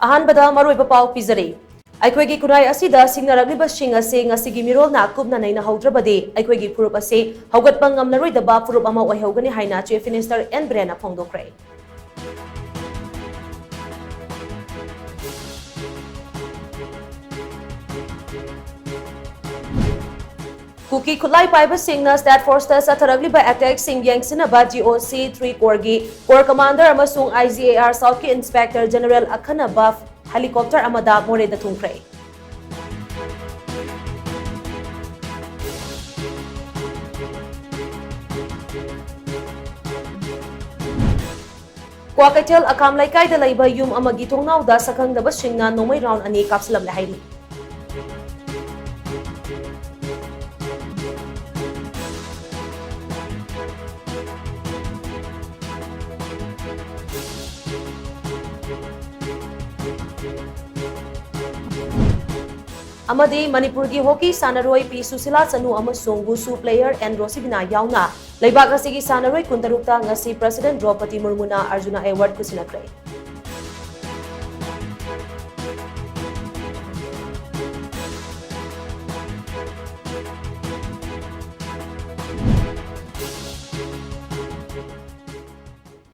अहानबदा मरोइबा पाउ पिजरे अखोगी कुनाई असिदा सिंगनरगलिबा सिंग असे ngasi gi mirolna kupna naina haudrabade अखोगी फुरुप असे हौगतपा ngamnaroidaba फुरुप अमा ओइहौगनि हाइना चीफ मिनिस्टर एन ब्रेना फोंदोक्रे कुकी खुलाई पाइबा सिंगना स्टेट फोर्स ता सथरगलिबा अटैक सिंग यंगसिनबा GOC 3 कोरगी कोर कमांडर अमसुंग IGAR साउथ की इंस्पेक्टर जनरल अखनबा हेलीकॉप्टर अमदा मोरेदा थुंख्रे क्वाकैथल अकाम लाइकाइदा लैबा युम अमगी थोंनाउदा सखंगदबा सिंगना नोमै राउंड अनि काप्सलम लहाइरी अमदी मणिपुर की हॉकी सानरोई पी सुशीला चनु अमसुंग वुसु प्लेयर एन रोसिबिना याउना लेबाग असिगी सानरोई कुंतरुक्ता ngasi प्रेसिडेंट द्रौपदी मुर्मुना अर्जुना अवार्ड कुसिनक्रे